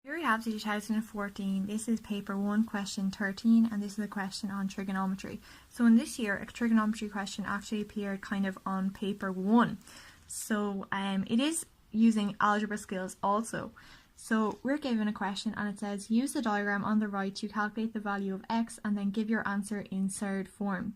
Here we have the 2014, this is paper 1 question 13 and this is a question on trigonometry. So in this year a trigonometry question actually appeared kind of on paper 1. So it is using algebra skills also. So we're given a question and it says use the diagram on the right to calculate the value of x and then give your answer in Cert form.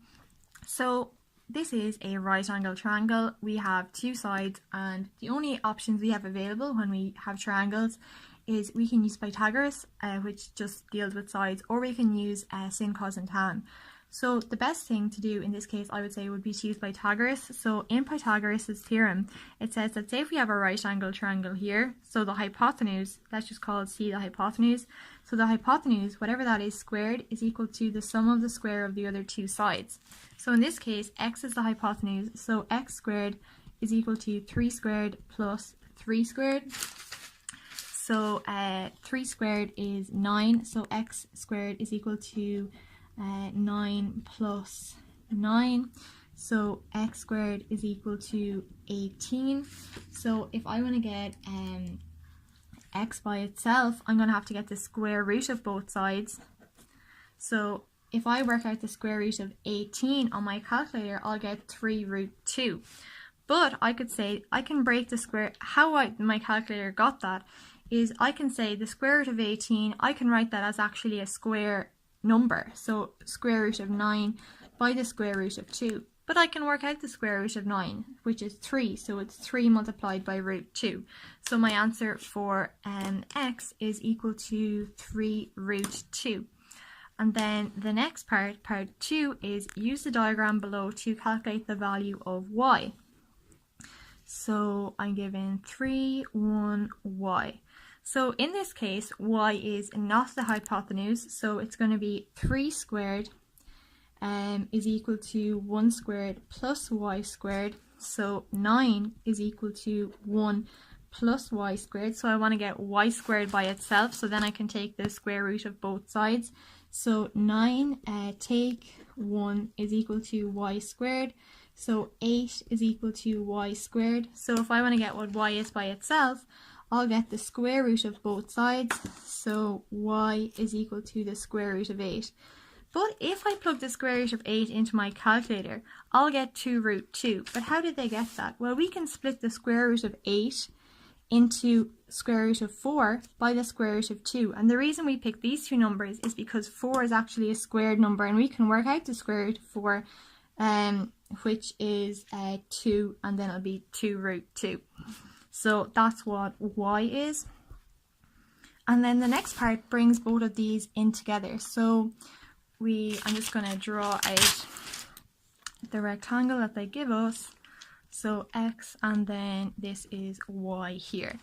So this is a right angle triangle. We have two sides and the only options we have available when we have triangles is we can use Pythagoras, which just deals with sides, or we can use sin, cos and tan. So the best thing to do in this case, I would say, would be to use Pythagoras. So in Pythagoras' theorem, it says that say if we have a right angle triangle here, so the hypotenuse, let's just call C the hypotenuse. So the hypotenuse, whatever that is squared, is equal to the sum of the square of the other two sides. So in this case, x is the hypotenuse, so x squared is equal to 3 squared plus 3 squared. So 3 squared is 9, so x squared is equal to 9 plus 9, so x squared is equal to 18. So if I want to get x by itself, I'm going to have to get the square root of both sides. So if I work out the square root of 18 on my calculator, I'll get 3 root 2. But I could say I can break the square. How my calculator got that is I can say the square root of 18, I can write that as actually a square number. So square root of 9 by the square root of 2. But I can work out the square root of 9, which is 3. So it's 3 multiplied by root 2. So my answer for x is equal to 3 root 2. And then the next part, part 2, is use the diagram below to calculate the value of y. So I'm given 3, 1, y. So in this case, y is not the hypotenuse, so it's going to be 3 squared is equal to 1 squared plus y squared. So 9 is equal to 1 plus y squared. So I want to get y squared by itself, so then I can take the square root of both sides. So 9 take 1 is equal to y squared. So 8 is equal to y squared. So if I want to get what y is by itself, I'll get the square root of both sides, so y is equal to the square root of 8. But if I plug the square root of 8 into my calculator, I'll get 2 root 2. But how did they get that? Well, we can split the square root of 8 into square root of 4 by the square root of 2. And the reason we pick these two numbers is because 4 is actually a squared number, and we can work out the square root of 4, which is 2, and then it'll be 2 root 2. So that's what y is. And then the next part brings both of these in together. So I'm just going to draw out the rectangle that they give us. So x, and then this is y here.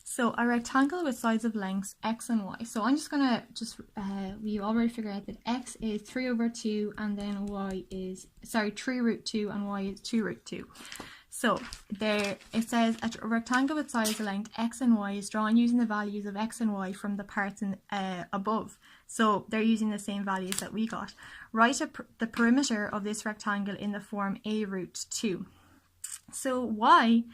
So a rectangle with sides of lengths x and y. So I'm just going to we already figured out that x is 3 over 2 and then y is, 3 root 2 and y is 2 root 2. So there it says a rectangle with sides of length x and y is drawn using the values of x and y from the parts above. So they're using the same values that we got. Write the perimeter of this rectangle in the form a root 2. So y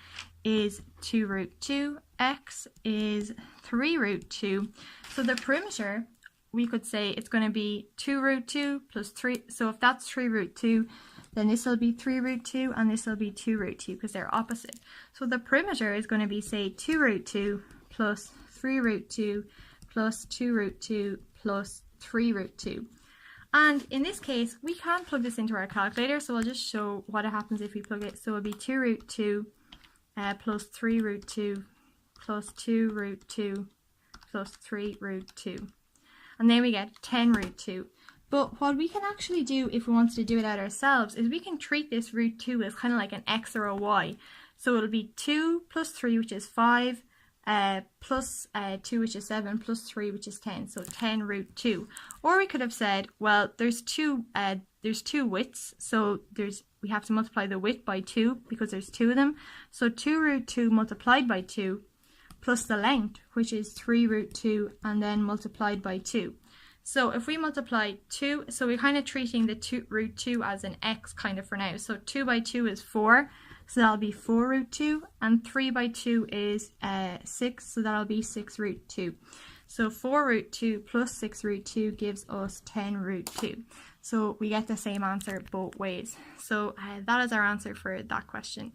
is 2 root 2, x is 3 root 2. So the perimeter, we could say it's going to be 2 root 2 plus 3. So if that's 3 root 2, then this will be 3 root 2 and this will be 2 root 2 because they're opposite. So the perimeter is going to be, say, 2 root 2 plus 3 root 2 plus 2 root 2 plus 3 root 2. And in this case, we can plug this into our calculator, so I'll just show what happens if we plug it. So it'll be 2 root 2 plus 3 root 2 plus 2 root 2 plus 3 root 2. And then we get 10 root 2. But what we can actually do if we wanted to do it out ourselves is we can treat this root 2 as kind of like an x or a y. So it'll be 2 plus 3, which is 5, plus 2, which is 7, plus 3, which is 10. So 10 root 2. Or we could have said, well, there's two widths, so we have to multiply the width by 2 because there's 2 of them. So 2 root 2 multiplied by 2 plus the length, which is 3 root 2, and then multiplied by 2. So if we multiply 2, so we're kind of treating the root 2 as an x kind of for now. So 2 by 2 is 4, so that'll be 4 root 2, and 3 by 2 is 6, so that'll be 6 root 2. So 4 root 2 plus 6 root 2 gives us 10 root 2. So we get the same answer both ways. So that is our answer for that question.